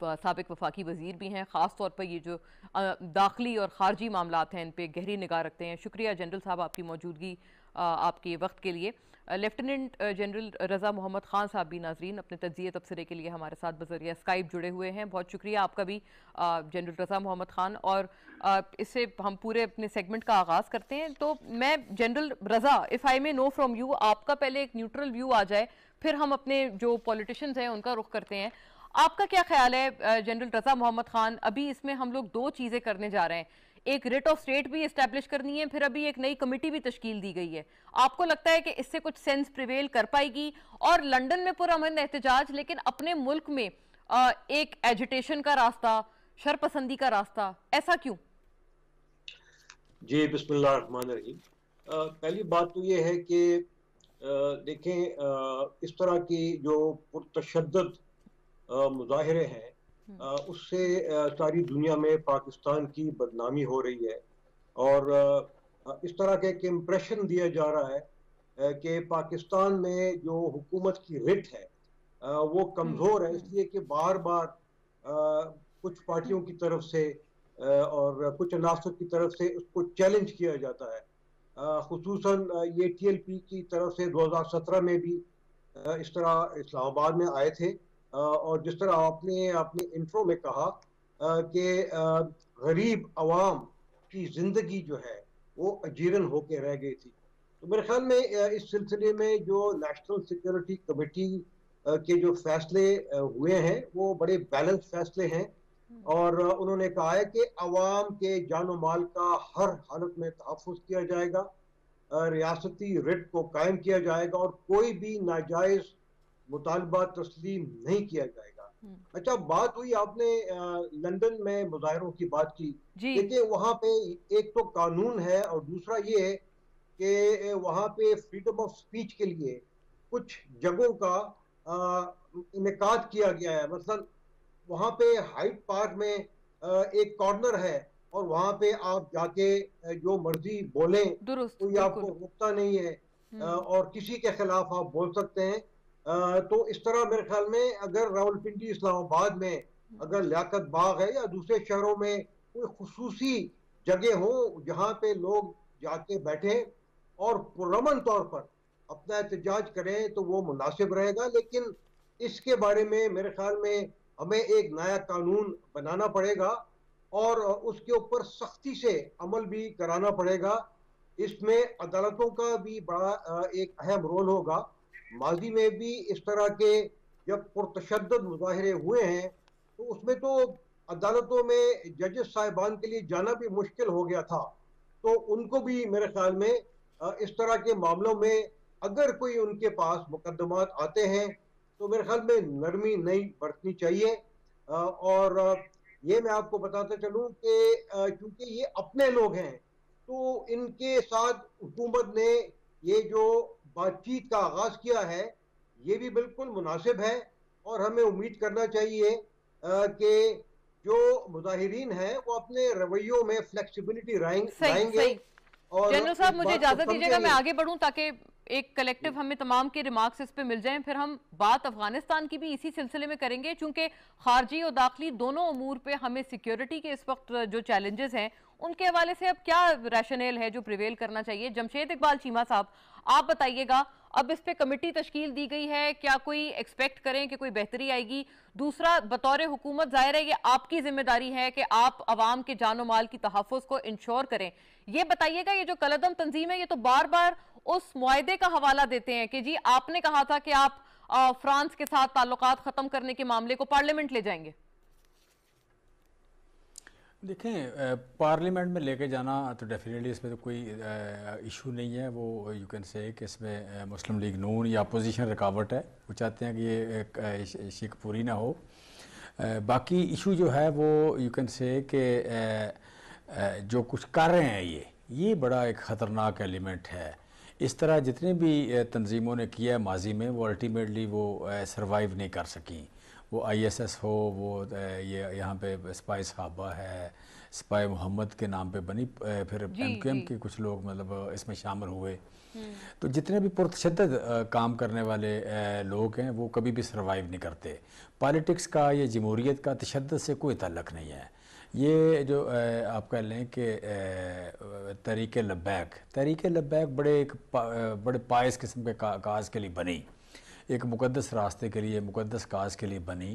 سابق وفاقی وزیر بھی ہیں، خاص طور پر یہ جو داخلی اور خارجی معاملات ہیں ان پہ گہری نگاہ رکھتے ہیں. شکریہ جنرل صاحب آپ کی موجودگی، آپ کے وقت کے لیے. لیفٹیننٹ جنرل رضا محمد خان صاحب بھی ناظرین اپنے تجزیے تبصرے کے لیے ہمارے ساتھ بذریعہ اسکائپ جڑے ہوئے ہیں. بہت شکریہ آپ کا بھی جنرل رضا محمد خان. اور اس سے ہم پورے اپنے سیگمنٹ کا آغاز کرتے ہیں. تو میں general Raza, if I may know from you, آپ کا پہلے ایک نیوٹرل ویو آ جائے، پھر ہم اپنے جو پولیٹیشنز ہیں ان کا رخ کرتے ہیں. آپ کا کیا خیال ہے جنرل رضا محمد خان؟ ابھی اس میں ہم لوگ دو چیزیں کرنے جا رہے ہیں، ایک ریٹ آف اسٹیٹ بھی اسٹیبلش کرنی ہے، پھر ابھی ایک نئی کمیٹی بھی تشکیل دی گئی ہے. آپ کو لگتا ہے کہ اس سے کچھ سینس پریویل کر پائے گی؟ اور لنڈن میں پرامن احتجاج، لیکن اپنے ملک میں ایک ایجیٹیشن کا راستہ، شرپسندی کا راستہ، ایسا کیوں؟ جی بسم اللہ الرحمن الرحیم. پہلی بات تو یہ ہے کہ دیکھیں اس طرح کی جو پرتشدد مظاہرے ہیں اس سے ساری دنیا میں پاکستان کی بدنامی ہو رہی ہے، اور اس طرح کا ایک امپریشن دیا جا رہا ہے کہ پاکستان میں جو حکومت کی رٹ ہے وہ کمزور ہے، اس لیے کہ بار بار کچھ پارٹیوں کی طرف سے اور کچھ عناصر کی طرف سے اس کو چیلنج کیا جاتا ہے. خصوصاً یہ ٹی ایل پی کی طرف سے 2017 میں بھی اس طرح اسلام آباد میں آئے تھے، اور جس طرح آپ نے اپنے انٹرو میں کہا کہ غریب عوام کی زندگی جو ہے وہ اجیرن ہو کے رہ گئی تھی. تو میرے خیال میں اس سلسلے میں جو نیشنل سیکیورٹی کمیٹی کے جو فیصلے ہوئے ہیں وہ بڑے بیلنس فیصلے ہیں، اور انہوں نے کہا ہے کہ عوام کے جان و مال کا ہر حالت میں تحفظ کیا جائے گا، ریاستی رٹ کو قائم کیا جائے گا، اور کوئی بھی ناجائز مطالبہ تسلیم نہیں کیا جائے گا. اچھا، بات ہوئی آپ نے لندن میں مظاہروں کی بات کی. دیکھیں وہاں پہ ایک تو قانون ہے، اور دوسرا یہ ہے کہ وہاں پہ فریڈم آف سپیچ کے لیے کچھ جگہوں کا انعقاد کیا گیا ہے. مثلا وہاں پہ ہائیڈ پارک میں ایک کارنر ہے، اور وہاں پہ آپ جا کے جو مرضی بولیں، کوئی آپ کو روکتا نہیں ہے، اور کسی کے خلاف آپ بول سکتے ہیں. تو اس طرح میرے خیال میں اگر راولپنڈی، اسلام آباد میں اگر لیاقت باغ ہے یا دوسرے شہروں میں کوئی خصوصی جگہ ہوں جہاں پہ لوگ جا کے بیٹھیں اور پرامن طور پر اپنا احتجاج کریں تو وہ مناسب رہے گا. لیکن اس کے بارے میں میرے خیال میں ہمیں ایک نیا قانون بنانا پڑے گا، اور اس کے اوپر سختی سے عمل بھی کرانا پڑے گا. اس میں عدالتوں کا بھی بڑا ایک اہم رول ہوگا. ماضی میں بھی اس طرح کے جب پرتشدد مظاہرے ہوئے ہیں تو اس میں تو عدالتوں میں ججز صاحبان کے لیے جانا بھی مشکل ہو گیا تھا. تو ان کو بھی میرے خیال میں اس طرح کے معاملوں میں اگر کوئی ان کے پاس مقدمات آتے ہیں تو میرے خیال میں نرمی نہیں برتنی چاہیے. اور یہ میں آپ کو بتاتا چلوں کہ کیونکہ یہ اپنے لوگ ہیں تو ان کے ساتھ حکومت نے یہ جو بات چیت کا آغاز کیا ہے یہ بھی بالکل مناسب ہے، اور ہمیں امید کرنا چاہیے کہ جو مظاہرین ہیں وہ اپنے رویوں میں فلیکسیبلٹی لائیں گے. جنرل صاحب مجھے اجازت دیجیے گا میں آگے بڑھوں تاکہ ایک کلیکٹیو ہمیں تمام کے ریمارکس اس پہ مل جائیں. پھر ہم بات افغانستان کی بھی اسی سلسلے میں کریں گے، چونکہ خارجی اور داخلی دونوں امور پہ ہمیں سیکیورٹی کے اس وقت جو چیلنجز ہیں ان کے حوالے سے اب کیا ریشنیل ہے جو پریویل کرنا چاہیے. جمشید اقبال چیمہ صاحب آپ بتائیے گا، اب اس پہ کمیٹی تشکیل دی گئی ہے، کیا کوئی ایکسپیکٹ کریں کہ کوئی بہتری آئے گی؟ دوسرا، بطور حکومت ظاہر ہے یہ آپ کی ذمہ داری ہے کہ آپ عوام کے جان و مال کی تحفظ کو انشور کریں. یہ بتائیے گا یہ جو کالعدم تنظیم ہے یہ تو بار بار اس معاہدے کا حوالہ دیتے ہیں کہ جی آپ نے کہا تھا کہ آپ فرانس کے ساتھ تعلقات ختم کرنے کے معاملے کو پارلیمنٹ لے جائیں گے. دیکھیں پارلیمنٹ میں لے کے جانا تو ڈیفینیٹلی اس میں تو کوئی ایشو نہیں ہے. وہ یو کین سے کہ اس میں مسلم لیگ نون یا اپوزیشن رکاوٹ ہے، وہ چاہتے ہیں کہ یہ شک پوری نہ ہو. باقی ایشو جو ہے وہ یو کین سے کہ جو کچھ کر رہے ہیں یہ بڑا ایک خطرناک ایلیمنٹ ہے. اس طرح جتنے بھی تنظیموں نے کیا ہے ماضی میں وہ الٹیمیٹلی وہ سروائیو نہیں کر سکیں. وہ آئی ایس ایس ہو، وہ یہ یہاں پہ اسپائی صحابہ ہے، سپاہی محمد کے نام پہ بنی، پھر MQM کے کچھ لوگ مطلب اس میں شامل ہوئے. تو جتنے بھی پرتشدد کام کرنے والے لوگ ہیں وہ کبھی بھی سروائیو نہیں کرتے. پالیٹکس کا یا جمہوریت کا تشدد سے کوئی تعلق نہیں ہے. یہ جو آپ کہہ لیں کہ تحریک لبیک بڑے پائس قسم کے کاز کے لیے بنی، ایک مقدس راستے کے لیے، مقدس کاز کے لیے بنی.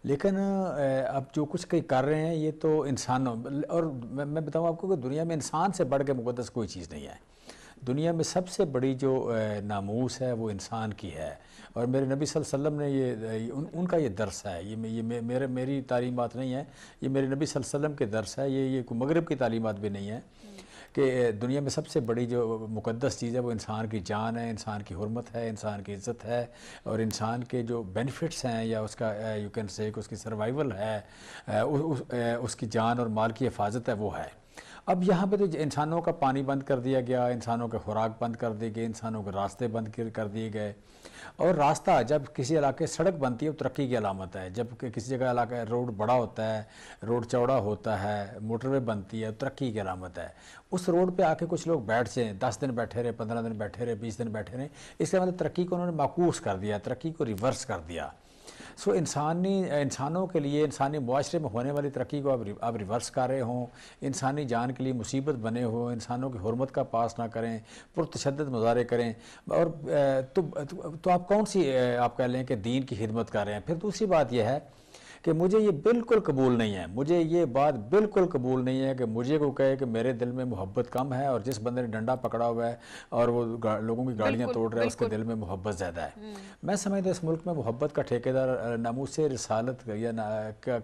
لیکن اب جو کچھ کر رہے ہیں یہ تو انسانوں، اور میں بتاؤں آپ کو کہ دنیا میں انسان سے بڑھ کے مقدس کوئی چیز نہیں ہے. دنیا میں سب سے بڑی جو ناموس ہے وہ انسان کی ہے. اور میرے نبی صلی اللہ علیہ وسلم نے ان کا یہ درس ہے، یہ میری تعلیمات نہیں ہے، یہ میرے نبی صلی اللہ علیہ وسلم کے درس ہے. یہ کوئی مغرب کی تعلیمات بھی نہیں ہے کہ دنیا میں سب سے بڑی جو مقدس چیز ہے وہ انسان کی جان ہے، انسان کی حرمت ہے، انسان کی عزت ہے، اور انسان کے جو بینیفٹس ہیں یا اس کا یو کین سے کہ اس کی سروائیول ہے، اس کی جان اور مال کی حفاظت ہے، وہ ہے. اب یہاں پہ تو انسانوں کا پانی بند کر دیا گیا، انسانوں کے خوراک بند کر دیے گئے، انسانوں کے راستے بند کر دیے گئے. اور راستہ جب کسی علاقے سڑک بنتی ہے وہ ترقی کی علامت ہے. جب کسی جگہ علاقہ روڈ بڑا ہوتا ہے، روڈ چوڑا ہوتا ہے، موٹر وے بنتی ہے، ترقی کی علامت ہے. اس روڈ پہ آ کے کچھ لوگ بیٹھ جائیں، 10 دن بیٹھے رہے، 15 دن بیٹھے رہے، 20 دن بیٹھے رہے، اس کا مطلب ترقی کو انہوں نے معکوس کر دیا، ترقی کو ریورس کر دیا. سو انسانوں کے لیے، انسانی معاشرے میں ہونے والی ترقی کو آپ ریورس کر رہے ہوں، انسانی جان کے لیے مصیبت بنے ہوں، انسانوں کی حرمت کا پاس نہ کریں، پرتشدد مظاہرے کریں، اور تو آپ کون سی آپ کہہ لیں کہ دین کی خدمت کر رہے ہیں. پھر دوسری بات یہ ہے کہ مجھے یہ بالکل قبول نہیں ہے، مجھے یہ بات بالکل قبول نہیں ہے کہ مجھے کو کہے کہ میرے دل میں محبت کم ہے اور جس بندے نے ڈنڈا پکڑا ہوا ہے اور وہ لوگوں کی گاڑیاں توڑ رہا ہے اس کے دل میں محبت زیادہ ہے. میں سمجھتا اس ملک میں محبت کا ٹھیکیدار ناموس رسالت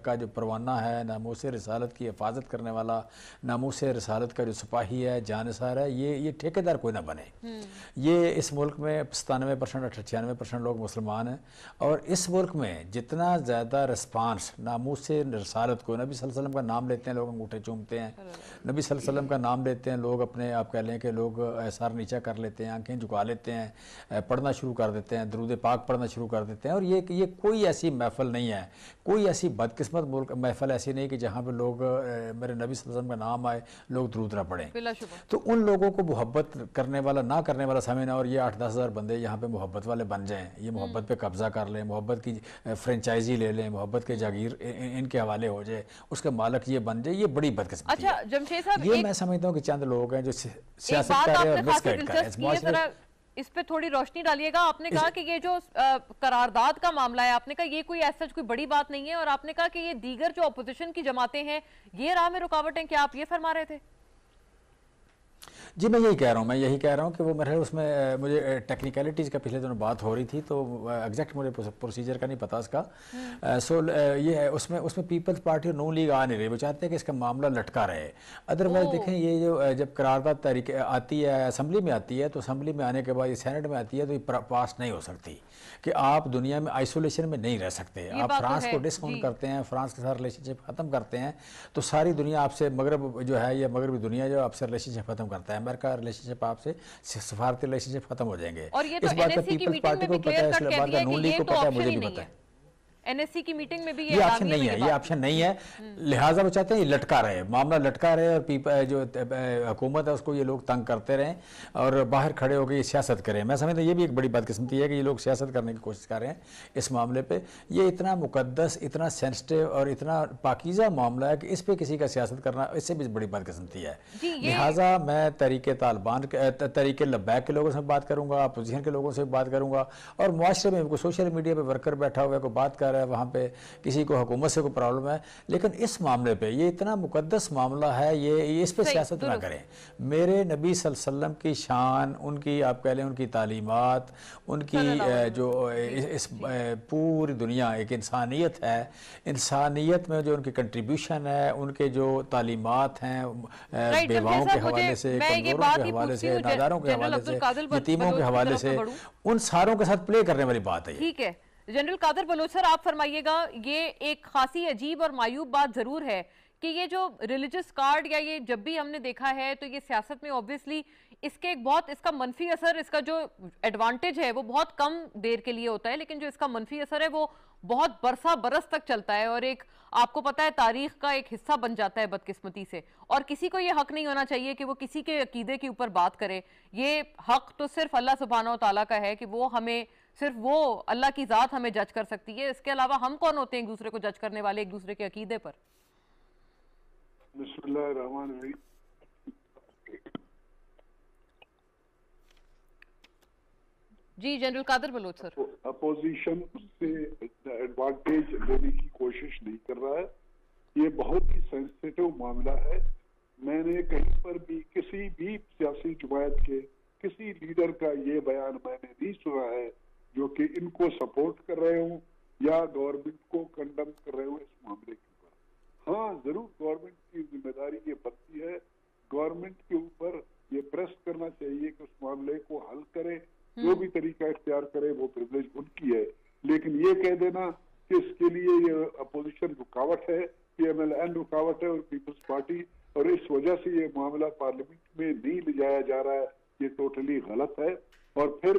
کا جو پروانہ ہے، ناموس رسالت کی حفاظت کرنے والا، ناموس رسالت کا جو سپاہی ہے، جانثار ہے، یہ ٹھیکیدار کوئی نہ بنے. یہ اس ملک میں 97% 96% لوگ مسلمان ہیں، اور اس ملک میں جتنا زیادہ رسپانس ناموس سے رسالت کو، نبی صلی اللہ علیہ وسلم کا نام لیتے ہیں لوگ انگوٹھے چومتے ہیں، نبی صلی اللہ علیہ وسلم کا نام لیتے ہیں لوگ اپنے آپ کہہ لیں کہ لوگ سر نیچا کر لیتے ہیں، آنکھیں جھکا لیتے ہیں، پڑھنا شروع کر دیتے ہیں، درود پاک پڑھنا شروع کر دیتے ہیں. اور یہ کوئی ایسی محفل نہیں ہے، کوئی ایسی بدقسمت محفل ایسی نہیں کہ جہاں پہ لوگ میرے نبی صلی اللہ علیہ وسلم کا نام آئے لوگ درود نہ پڑھیں. تو ان لوگوں کو محبت کرنے والا نہ کرنے والا سمجھنا، اور یہ 8-10 ہزار بندے یہاں پہ محبت والے بن جائیں، یہ محبت پہ قبضہ کر لیں، محبت کی فرنچائزی لے لیں، محبت کے جاگیر ان کے حوالے ہو جائے، اس کا مالک یہ بن جائے، یہ بڑی بدقسمتی ہے. اچھا جمشید صاحب، یہ میں سمجھتا ہوں کہ چند لوگ ہیں جو سیاست کر رہے ہیں اور مس گائیڈ کر رہے ہیں. اس پہ تھوڑی روشنی ڈالیے گا. آپ نے کہا کہ یہ جو قرارداد کا معاملہ ہے، آپ نے کہا یہ کوئی ایسا کوئی بڑی بات نہیں ہے، اور آپ نے کہا کہ یہ دیگر جو اپوزیشن کی جماعتیں ہیں یہ راہ میں رکاوٹ ہیں، کیا آپ یہ فرما رہے تھے؟ جی میں یہی کہہ رہا ہوں کہ وہ میرے اس میں مجھے ٹیکنیکلٹیز کا پچھلے دنوں بات ہو رہی تھی، تو ایگزیکٹ مجھے پروسیجر کا نہیں پتا اس کا. سو یہ ہے اس میں پیپلز پارٹی اور نون لیگ آ نہیں رہی، وہ چاہتے ہیں کہ اس کا معاملہ لٹکا رہے. ادروائز دیکھیں یہ جو جب قرارداد تحریک آتی ہے، اسمبلی میں آتی ہے، تو اسمبلی میں آنے کے بعد یہ سینٹ میں آتی ہے تو یہ پاس نہیں ہو سکتی، کہ آپ دنیا میں آئسولیشن میں نہیں رہ سکتے. آپ فرانس کو ڈس اون کرتے ہیں، فرانس کے ساتھ ریلیشن شپ ختم کرتے ہیں، تو ساری دنیا آپ سے، مغرب جو ہے یا مغربی دنیا جو آپ سے ریلیشن شپ ختم کرتا ہے، امریکہ ریلیشن شپ آپ سے، سفارتی ریلیشن شپ ختم ہو جائیں گے. اور یہ تو اس بات کا پیپلز پارٹی کو پتہ ہے، اس بات کا نون لیگ کو پتہ ہے، مجھے بھی پتہ ہے. این ایس سی کی میٹنگ میں بھی یہ آپشن نہیں ہے، یہ آپشن نہیں ہے، لہٰذا وہ چاہتے ہیں یہ لٹکا رہے، معاملہ لٹکا رہے، اور جو حکومت ہے اس کو یہ لوگ تنگ کرتے رہیں اور باہر کھڑے ہو کے یہ سیاست کریں. میں سمجھتا ہوں یہ بھی ایک بڑی بدقسمتی ہے کہ یہ لوگ سیاست کرنے کی کوشش کر رہے ہیں اس معاملے پہ. یہ اتنا مقدس، اتنا سینسٹیو اور اتنا پاکیزہ معاملہ ہے کہ اس پہ کسی کا سیاست کرنا اس سے بھی بڑی بدقسمتی ہے. لہٰذا میں تحریک طالبان، تحریک لبیک کے لوگوں سے بات کروں گا، اپوزیشن کے لوگوں سے بات کروں گا، اور معاشرے میں کوئی سوشل میڈیا پہ ورکر بیٹھا ہوا ہے، کوئی بات کر رہا ہے وہاں پہ، کسی کو حکومت سے کوئی پرابلم ہے، لیکن اس معاملے پہ یہ اتنا مقدس معاملہ ہے، یہ اس پہ سیاست نہ کریں. میرے نبی صلی اللہ علیہ وسلم کی شان، ان کی آپ کہہ لیں ان کی تعلیمات، ان کی جو اس پوری دنیا ایک انسانیت ہے، انسانیت میں جو ان کی کنٹریبیوشن ہے، ان کے جو تعلیمات ہیں بیواؤں کے حوالے سے، کمزوروں کے حوالے سے، ناداروں کے حوالے سے، یتیموں کے حوالے سے، ان ساروں کے ساتھ پلے کرنے والی بات ہے. ٹھیک ہے جنرل قادر بلوچ سر، آپ فرمائیے گا. یہ ایک خاصی عجیب اور معیوب بات ضرور ہے کہ یہ جو ریلیجس کارڈ، یا یہ جب بھی ہم نے دیکھا ہے تو یہ سیاست میں اوبویسلی اس کے ایک بہت، اس کا منفی اثر، اس کا جو ایڈوانٹیج ہے وہ بہت کم دیر کے لیے ہوتا ہے، لیکن جو اس کا منفی اثر ہے وہ بہت برسہ برس تک چلتا ہے. اور ایک آپ کو پتہ ہے تاریخ کا ایک حصہ بن جاتا ہے بدقسمتی سے، اور کسی کو یہ حق نہیں ہونا چاہیے کہ وہ کسی کے عقیدے کے اوپر بات کرے. یہ حق تو صرف اللہ سبحانہ و تعالیٰ کا ہے کہ وہ ہمیں صرف وہ اللہ کی ذات ہمیں جج کر سکتی ہے. اس کے علاوہ ہم کون ہوتے ہیں ایک دوسرے کو جج کرنے والے ایک دوسرے کے عقیدے پر؟ بسم اللہ الرحمن الرحیم. جی جنرل قادر بلوچ سر. اپوزیشن سے ایڈوانٹیج لینے کی کوشش نہیں کر رہا ہے. یہ بہت ہی سینسیٹیو معاملہ ہے. میں نے کہیں پر بھی کسی بھی سیاسی جماعت کے کسی لیڈر کا یہ بیان میں نے نہیں سنا ہے جو کہ ان کو سپورٹ کر رہے ہوں یا گورنمنٹ کو کنڈم کر رہے ہوں اس معاملے کے اوپر. ہاں ضرور گورنمنٹ کی ذمہ داری یہ بنتی ہے, گورنمنٹ کے اوپر یہ پریس کرنا چاہیے کہ اس معاملے کو حل کرے. جو بھی طریقہ اختیار کرے وہ پریویلیج ان کی ہے, لیکن یہ کہہ دینا کہ اس کے لیے یہ اپوزیشن رکاوٹ ہے, پی ایم ایل این رکاوٹ ہے اور پیپلز پارٹی, اور اس وجہ سے یہ معاملہ پارلیمنٹ میں نہیں لے جایا جا رہا ہے, یہ ٹوٹلی غلط ہے. اور پھر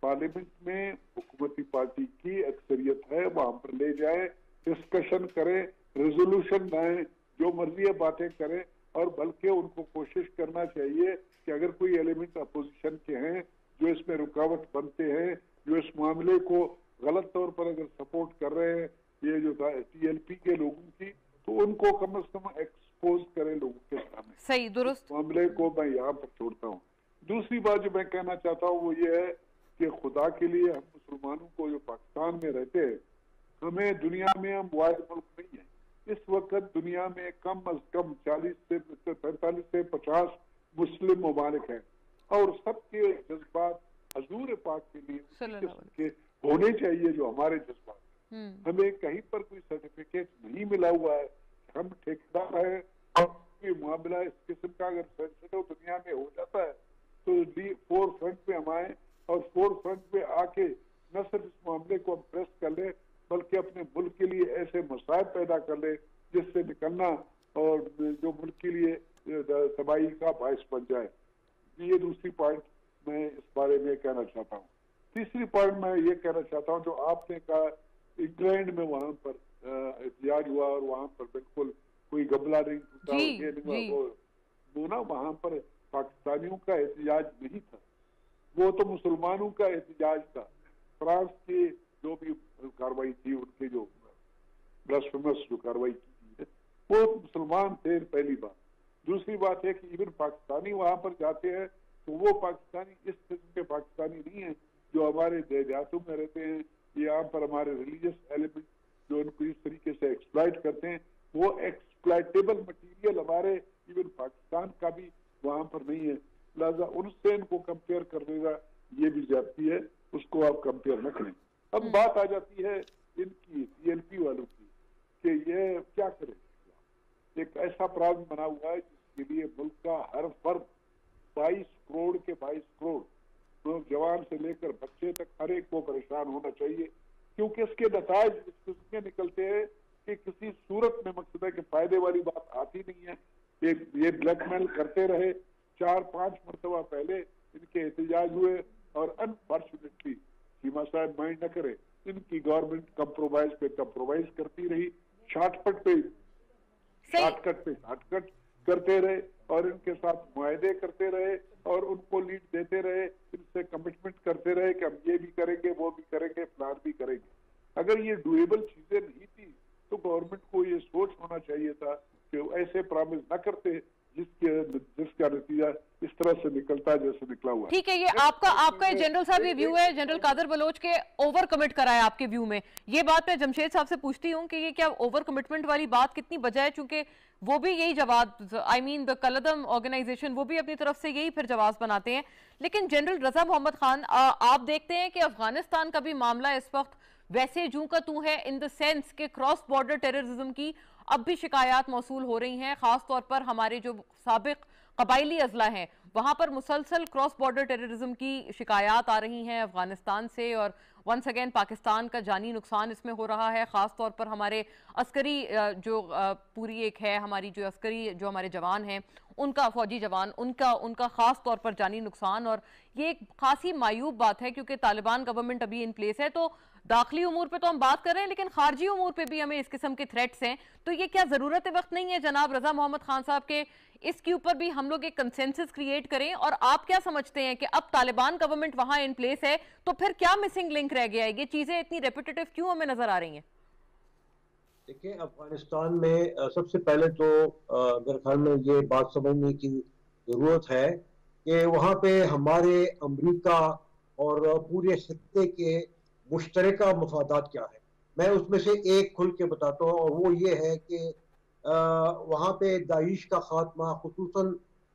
پارلیمنٹ میں حکومتی پارٹی کی اکثریت ہے, وہاں پر لے جائیں, ڈسکشن کریں, ریزولوشن لائیں, جو مرضی باتیں کریں, اور بلکہ ان کو کوشش کرنا چاہیے کہ اگر کوئی ایلیمنٹ اپوزیشن کے ہیں جو اس میں رکاوٹ بنتے ہیں, جو اس معاملے کو غلط طور پر اگر سپورٹ کر رہے ہیں یہ جو ٹی ایل پی کے لوگوں کی, تو ان کو کم از کم ایکسپوز کریں لوگوں کے سامنے. صحیح درست. معاملے کو میں یہاں پر چھوڑتا ہوں. دوسری بات جو میں کہنا چاہتا ہوں وہ یہ ہے کہ خدا کے لیے ہم مسلمانوں کو جو پاکستان میں رہتے ہیں, ہمیں دنیا میں ہم واحد ملک نہیں ہیں. اس وقت دنیا میں کم از کم 40 سے 45 سے 50 مسلم ممالک ہیں, اور سب کے جذبات حضور پاک کے لیے ہونے چاہیے جو ہمارے جذبات. ہمیں کہیں پر کوئی سرٹیفکیٹ نہیں ملا ہوا ہے, ہم ٹھیکیدار ہیں, اور کوئی معاملہ اس قسم کا اگر سینسیٹیو دنیا میں ہو جاتا ہے تو فور فرنٹ پہ ہم آئیں, اور فور فرنٹ پہ آ کے نہ صرف اس معاملے کو ہم پریس کر لیں بلکہ اپنے ملک کے لیے ایسے مسائل پیدا کر لیں جس سے نکلنا اور جو ملک کے لیے تباہی کا باعث بن جائے. یہ دوسری پوائنٹ میں اس بارے میں کہنا چاہتا ہوں. تیسری پوائنٹ میں یہ کہنا چاہتا ہوں جو آپ نے کہا انگلینڈ میں وہاں پر احتجاج ہوا اور وہاں پر بالکل کوئی گملہ نہیں ٹوٹا, وہ نا وہاں پر پاکستانیوں کا احتجاج نہیں تھا, وہ تو مسلمانوں کا احتجاج تھا. فرانس کی جو بھی کاروائی تھی, ان کے جو بلاسفیمس جو کاروائی کی ہے وہ مسلمان تھے پہلی بات. دوسری بات ہے کہ ایون پاکستانی وہاں پر جاتے ہیں تو وہ پاکستانی اس قسم کے پاکستانی نہیں ہیں جو ہمارے دیہاتوں میں رہتے ہیں. یہاں پر ہمارے ریلیجس ایلیمنٹ جو ان کو اس طریقے سے ایکسپلائٹ کرتے ہیں, وہ ایکسپلائٹیبل مٹیریل ہمارے ایون پاکستان کا بھی وہاں پر نہیں ہے. لہذا ان سے ان کو کمپیئر کرنے کا یہ بھی زیادتی ہے, اس کو آپ کمپیئر نہ کریں. اب بات آ جاتی ہے ان کی ٹی ایل پی والوں کی کہ یہ کیا کریں. ایک ایسا پرابلم بنا ہوا ہے جس کے لیے ملک کا ہر فرد 22 کروڑ کے 22 کروڑ نوجوان سے لے کر بچے تک ہر ایک کو پریشان ہونا چاہیے, کیونکہ اس کے نتائج اس قسم کے نکلتے ہیں کہ کسی صورت میں مقصد ہے کہ فائدے والی بات آتی نہیں ہے. یہ بلیک میل کرتے رہے, 4-5 مرتبہ پہلے ان کے احتجاج ہوئے, اور انفارچونیٹلی سیما صاحب مائنڈ نہ کرے, ان کی گورنمنٹ کمپرومائز پہ کمپرومائز کرتی رہی, شارٹ کٹ کرتے رہے, اور ان کے ساتھ معاہدے کرتے رہے, اور ان کو لیڈ دیتے رہے, ان سے کمٹمنٹ کرتے رہے کہ ہم یہ بھی کریں گے, وہ بھی کریں گے, پلان بھی کریں گے. اگر یہ ڈویبل چیزیں نہیں تھی تو گورنمنٹ کو یہ سوچ ہونا چاہیے تھا کہ ایسے پرامز نہ کرتے جس کا نتیجہ اس طرح سے نکلتا ہے جیسے نکلا ہوا. ٹھیک ہے, یہ آپ کا جنرل صاحب یہ ویو ہے جنرل قادر بلوچ کے اوور کمٹ کرا ہے آپ کے ویو میں. یہ بات میں جمشید صاحب سے پوچھتی ہوں کہ یہ کیا اوور کمٹمنٹ والی بات کتنی بجا ہے, چونکہ وہ بھی یہی جواب دا کلدم آرگنائزیشن وہ بھی اپنی طرف سے یہی پھر جواز بناتے ہیں. لیکن جنرل رضا محمد خان, آپ دیکھتے ہیں کہ افغانستان کا بھی معاملہ اس وقت ویسے جوں کا توں ہے, ان دا سینس کہ کراس بارڈر ٹیررزم کی اب بھی شکایات موصول ہو رہی ہیں, خاص طور پر ہمارے جو سابق قبائلی اضلاع ہیں وہاں پر مسلسل کراس بارڈر ٹیررزم کی شکایات آ رہی ہیں افغانستان سے, اور ونس اگین پاکستان کا جانی نقصان اس میں ہو رہا ہے. خاص طور پر ہمارے عسکری جو پوری ایک ہے ہماری جو عسکری جو ہمارے جوان ہیں ان کا فوجی جوان، ان کا خاص طور پر جانی نقصان. اور یہ ایک خاصی معیوب بات ہے کیونکہ طالبان گورنمنٹ ابھی ان پلیس ہے. تو داخلی امور پہ تو ہم بات کر رہے ہیں لیکن خارجی امور پہ بھی ہمیں اس قسم کے تھریٹس ہیں. تو یہ کیا ضرورت وقت نہیں ہے جناب رضا محمد خان صاحب کے اس کے اوپر بھی ہم لوگ ایک کنسنسس کریٹ کریں؟ اور آپ کیا سمجھتے ہیں کہ اب طالبان گورنمنٹ وہاں ان پلیس ہے تو پھر کیا مسنگ لنک رہ گیا ہے؟ یہ چیزیں اتنی ریپیٹیٹو کیوں ہمیں نظر آ رہی ہیں؟ دیکھیں افغانستان میں سب سے پہلے تو میرے خیال میں یہ بات سمجھنے کی ضرورت ہے کہ وہاں پہ ہمارے امریکہ اور پورے خطے کے مشترکہ مفادات کیا ہے. میں اس میں سے ایک کھل کے بتاتا ہوں اور وہ یہ ہے کہ وہاں پہ داعش کا خاتمہ، خصوصاً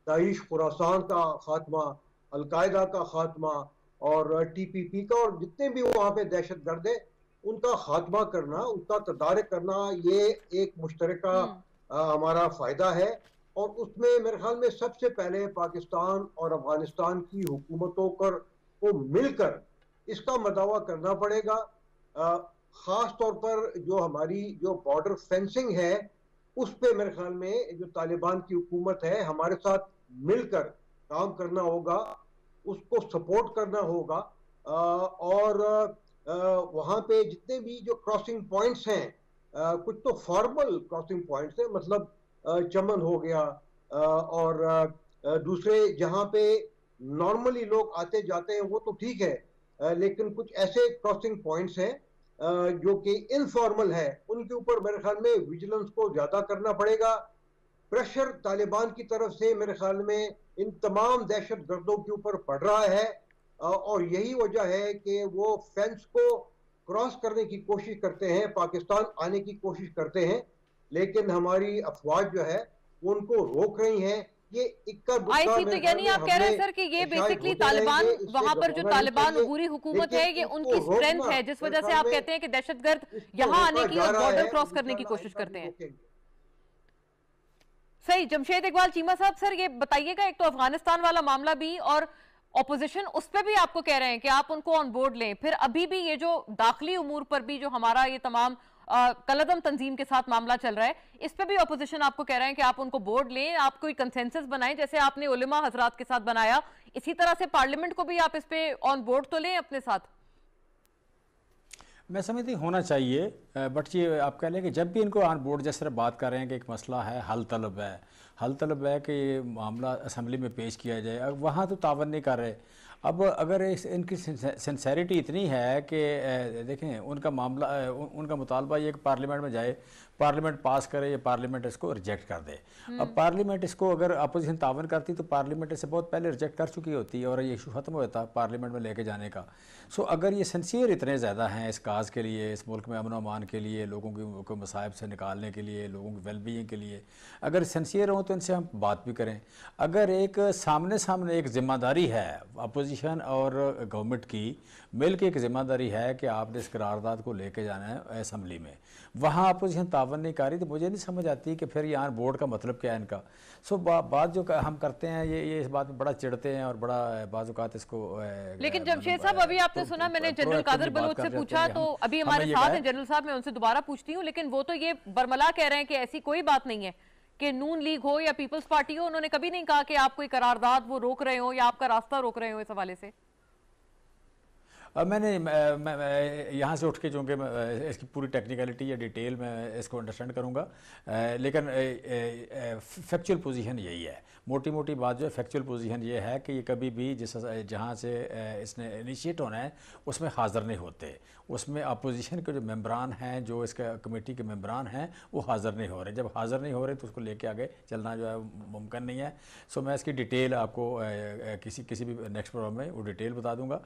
داعش خراسان کا خاتمہ، القاعدہ کا خاتمہ اور ٹی پی پی کا، اور جتنے بھی وہاں پہ دہشت گرد ہیں ان کا خاتمہ کرنا، ان کا تدارک کرنا، یہ ایک مشترکہ ہمارا فائدہ ہے. اور اس میں میرے خیال میں سب سے پہلے پاکستان اور افغانستان کی حکومتوں کو مل کر اس کا مداوع کرنا پڑے گا. خاص طور پر جو ہماری جو بارڈر فینسنگ ہے اس پہ میرے خیال میں جو طالبان کی حکومت ہے ہمارے ساتھ مل کر کام کرنا ہوگا، اس کو سپورٹ کرنا ہوگا. اور وہاں پہ جتنے بھی جو کراسنگ پوائنٹس ہیں، کچھ تو فارمل کراسنگ پوائنٹس ہیں، مطلب چمن ہو گیا اور دوسرے جہاں پہ نارملی لوگ آتے جاتے ہیں وہ تو ٹھیک ہے، لیکن کچھ ایسے کراسنگ پوائنٹس ہیں جو کہ انفارمل ہے، ان کے اوپر میرے خیال میں ویجیلنس کو زیادہ کرنا پڑے گا. پریشر طالبان کی طرف سے میرے خیال میں ان تمام دہشت گردوں کے اوپر پڑ رہا ہے اور یہی وجہ ہے کہ وہ فینس کو کراس کرنے کی کوشش کرتے ہیں، پاکستان آنے کی کوشش کرتے ہیں، لیکن ہماری افواج جو ہے وہ ان کو روک رہی ہیں. یہ اکا دکا تو یعنی آپ کہہ رہے ہیں سر کہ یہ بیسکلی طالبان وہاں پر جو طالبان عبوری حکومت ہے یہ ان کی سٹرینتھ ہے جس وجہ سے آپ کہتے ہیں کہ دہشت گرد یہاں آنے کی اور بارڈر کراس کرنے کی کوشش کرتے ہیں. صحیح. جمشید اقبال چیمہ صاحب، سر یہ بتائیے گا، ایک تو افغانستان والا معاملہ بھی اور اپوزیشن اس پہ بھی آپ کو کہہ رہے ہیں کہ آپ ان کو آن بورڈ لیں، پھر ابھی بھی یہ جو داخلی امور پر بھی جو ہمارا یہ تمام کلعدم تنظیم کے ساتھ معاملہ چل رہا ہے اس پہ بھی اپوزیشن آپ کو کہہ رہے ہیں کہ آپ ان کو بورڈ لیں، آپ کوئی کنسنسس بنائیں جیسے آپ نے علماء حضرات کے ساتھ بنایا، اسی طرح سے پارلیمنٹ کو بھی آپ اس پہ آن بورڈ تو لیں اپنے ساتھ. میں سمجھتی ہونا چاہیے، بٹ یہ آپ کہہ لیں کہ جب بھی ان کو آن بورڈ جس طرح بات کر رہے ہیں کہ ایک مسئلہ ہے حل طلب ہے کہ یہ معاملہ اسمبلی میں پیش کیا جائے، وہاں تو تعاون نہیں کر رہے. اب اگر ان کی سنسیریٹی اتنی ہے کہ دیکھیں ان کا معاملہ ان کا مطالبہ یہ کہ پارلیمنٹ میں جائے، پارلیمنٹ پاس کرے یا پارلیمنٹ اس کو ریجیکٹ کر دے. اب پارلیمنٹ اس کو اگر اپوزیشن تعاون کرتی تو پارلیمنٹ اس سے بہت پہلے ریجیکٹ کر چکی ہوتی اور یہ ایشو ختم ہوتا پارلیمنٹ میں لے کے جانے کا. سو اگر یہ سنسیئر اتنے زیادہ ہیں اس کاز کے لیے، اس ملک میں امن و امان کے لیے، لوگوں کو مصائب سے نکالنے کے لیے، لوگوں کی ویل بینگ کے لیے اگر سنسیئر ہوں تو ان سے ہم بات بھی کریں. اگر ایک سامنے ایک ذمہ داری ہے اپوزیشن اور گورنمنٹ کی مل کے، ایک ذمہ داری ہے کہ آپ نے اس قرارداد کو لے کے جانا ہے اسمبلی میں، وہاں اپوزیشن تعاون نہیں کر رہی تو مجھے نہیں سمجھ آتی کہ پھر یہاں بورڈ کا مطلب کیا ہے ان کا. سو بات جو ہم کرتے ہیں یہ اس بات میں بڑا چڑھتے ہیں اور بڑا بعض اوقات اس کو. لیکن جمشید صاحب ابھی آپ نے سنا میں نے جنرل قادر بلوچ سے پوچھا تو ابھی ہمارے ساتھ ہیں جنرل صاحب، میں ان سے دوبارہ پوچھتی ہوں، لیکن وہ تو یہ برملا کہہ رہے ہیں کہ ایسی کوئی بات نہیں ہے کہ نون لیگ ہو یا پیپلز پارٹی ہو، انہوں نے کبھی نہیں کہا کہ آپ کوئی قرارداد وہ روک رہے ہو یا آپ کا راستہ روک رہے ہو اس حوالے سے. میں نے یہاں سے اٹھ کے چونکہ اس کی پوری ٹیکنیکلٹی یا ڈیٹیل میں اس کو انڈرسٹینڈ کروں گا، لیکن فیکچول پوزیشن یہی ہے، موٹی بات جو ہے فیکچول پوزیشن یہ ہے کہ یہ کبھی بھی جہاں سے اس نے انیشیٹ ہونا ہے اس میں حاضر نہیں ہوتے. اس میں اپوزیشن کے جو ممبران ہیں، جو اس کا کمیٹی کے ممبران ہیں، وہ حاضر نہیں ہو رہے. جب حاضر نہیں ہو رہے تو اس کو لے کے آگے چلنا جو ہے ممکن نہیں ہے. سو میں اس کی ڈیٹیل آپ کو کسی بھی نیکسٹ پروگرام میں وہ ڈیٹیل بتا دوں گا.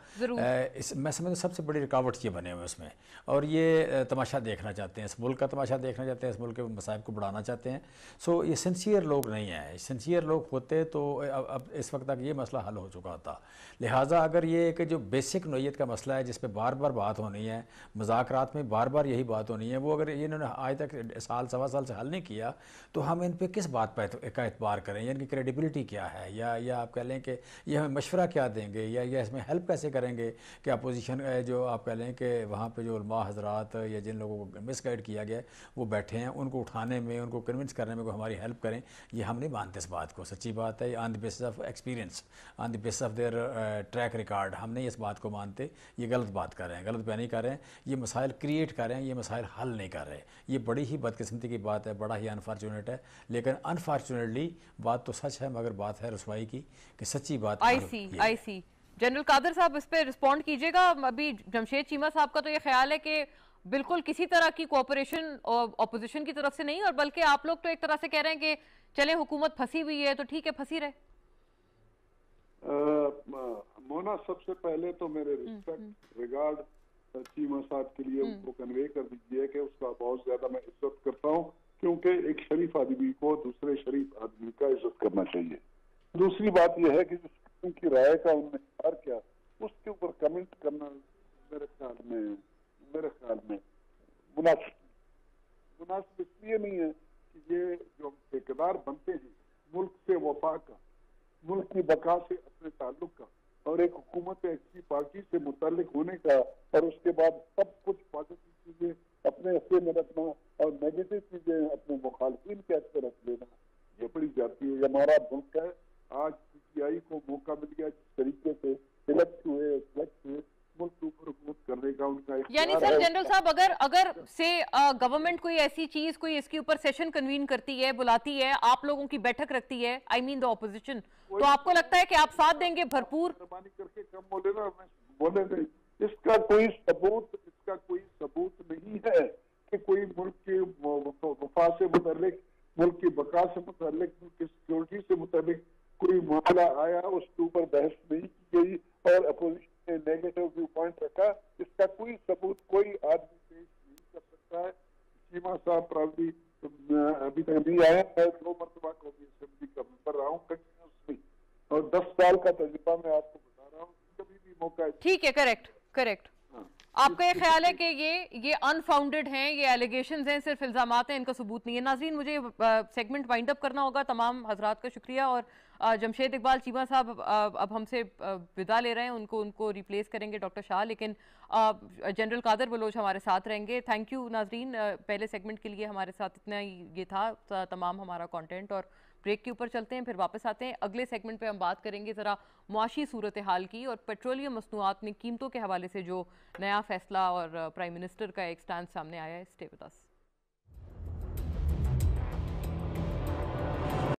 میں سمجھتا سب سے بڑی رکاوٹ یہ بنے ہوئے اس میں، اور یہ تماشا دیکھنا چاہتے ہیں، اس ملک کا تماشا دیکھنا چاہتے ہیں، اس ملک کے مصائب کو بڑھانا چاہتے ہیں. سو یہ سنسیئر لوگ نہیں ہیں. سنسیئر لوگ ہوتے تو اب اس وقت تک یہ مسئلہ حل ہو چکا ہوتا. لہٰذا اگر یہ کہ جو بیسک نوعیت کا مسئلہ ہے جس پہ بار بار بات ہونی ہے، مذاکرات میں بار بار یہی بات ہونی ہے، وہ اگر انہوں نے آج تک سال سوا سال سے حل نہیں کیا تو ہم ان پہ کس بات پہ کا اعتبار کریں؟ یا ان کی کریڈیبلٹی کیا ہے، یا آپ کہہ لیں کہ یہ ہمیں مشورہ کیا دیں گے، یا اس میں ہیلپ کیسے کریں گے کہ اپوزیشن جو آپ کہہ لیں کہ وہاں پہ جو علماء حضرات یا جن لوگوں کو مس گائیڈ کیا گیا ہے وہ بیٹھے ہیں، ان کو اٹھانے میں، ان کو کنونس کرنے میں کوئی ہماری ہیلپ کریں، یہ ہم نہیں مانتے اس بات کو. سچی بات ہے، on the basis of experience, on the basis of their track record ہم نہیں اس بات کو مانتے. یہ غلط بات کر رہے ہیں، غلط بیانی کر رہے ہیں، یہ مسائل کریٹ کر رہے ہیں، یہ مسائل حل نہیں کر رہے. یہ بڑی ہی بدقسمتی کی بات ہے، بڑا ہی انفارچونیٹ ہے. لیکن انفارچونیٹلی بات تو سچ ہے، مگر بات ہے رسوائی کی کہ سچی بات. آئی سی جنرل قادر صاحب اس پہ رسپونڈ کیجئے گا. ابھی جمشید چیمہ صاحب کا تو یہ خیال ہے کہ بالکل کسی طرح کی کوآپریشن اپوزیشن کی طرف سے نہیں، اور بلکہ آپ لوگ تو ایک طرح سے کہہ رہے ہیں کہ چلے حکومت پھنسی ہوئی ہے تو ٹھیک ہے پھنسی رہے. مونا سب سے پہلے تو میرے ریسپیکٹ ریگارڈ چیمہ صاحب کے لیے ان کو کنوے کر دیجیے کہ اس کا بہت زیادہ میں عزت کرتا ہوں، کیونکہ ایک شریف آدمی کو دوسرے شریف آدمی کا عزت کرنا چاہیے. دوسری بات یہ ہے کہ جس قسم کی رائے کا انہوں نے اظہار کیا اس کے اوپر کمنٹ کرنا میرے خیال میں مناسب اس لیے نہیں ہے کہ یہ جو ٹھیکیدار بنتے ہیں ملک سے وفا کا، ملک کی بقا سے اپنے تعلق کا، اور ایک حکومت ایسی پارٹی سے متعلق ہونے کا، اور اس کے بعد سب کچھ پازیٹیو چیزیں اپنے حصے میں رکھنا اور نیگیٹو چیزیں اپنے مخالفین کے حصے رکھ لینا، یہ بڑی جاتی ہے. یہ ہمارا ملک ہے. آج پی ٹی آئی کو موقع مل گیا جس طریقے سے سلیکٹ ہوئے ملک کے اوپر حکومت کرنے کا ان کا یعنی سر جنرل صاحب اگر سے گورنمنٹ کوئی ایسی چیز کوئی اس کے اوپر سیشن کنوین کرتی ہے، بلاتی ہے، آپ لوگوں کی بیٹھک رکھتی ہے، آئی مین دا اپوزیشن، تو آپ کو لگتا ہے کہ آپ ساتھ دیں گے بھرپور؟ مہربانی کر کے کم بولے نا، بولے نہیں. اس کا کوئی ثبوت نہیں ہے کہ کوئی ملک کے وفا سے متعلق، ملک کی بقا سے متعلق، ملک کی سیکورٹی سے متعلق کوئی معاملہ آیا، اس کے اوپر بحث نہیں کی گئی اور اپوزیشن نے نیگیٹو ویو پوائنٹ رکھا. اس کا کوئی ثبوت کوئی آدمی پیش نہیں کر سکتا ہے. چیمہ صاحب پراؤڈلی ابھی تک نہیں آیا. میں 2 مرتبہ قومی اسمبلی کا ممبر رہا ہوں کنٹینیوسلی، اور 10 سال کا تجربہ میں آپ کو بتا رہا ہوں. کبھی بھی موقع ٹھیک ہے، کریکٹ. آپ کا یہ خیال ہے کہ یہ انفاؤنڈڈ ہیں، یہ ایلیگیشنز ہیں، صرف الزامات ہیں، ان کا ثبوت نہیں ہے. ناظرین مجھے سیگمنٹ وائنڈ اپ کرنا ہوگا. تمام حضرات کا شکریہ. اور جمشید اقبال چیمہ صاحب اب ہم سے ودا لے رہے ہیں، ان کو ریپلیس کریں گے ڈاکٹر شاہ، لیکن جنرل قادر بلوچ ہمارے ساتھ رہیں گے. تھینک یو ناظرین. پہلے سیگمنٹ کے لیے ہمارے ساتھ اتنا یہ تھا تمام ہمارا کانٹینٹ، اور بریک کے اوپر چلتے ہیں، پھر واپس آتے ہیں. اگلے سیگمنٹ پہ ہم بات کریں گے ذرا معاشی صورتحال کی، اور پیٹرولیم مصنوعات میں قیمتوں کے حوالے سے جو نیا فیصلہ اور پرائم منسٹر کا ایک سٹینڈ سامنے آیا ہے. Stay with us.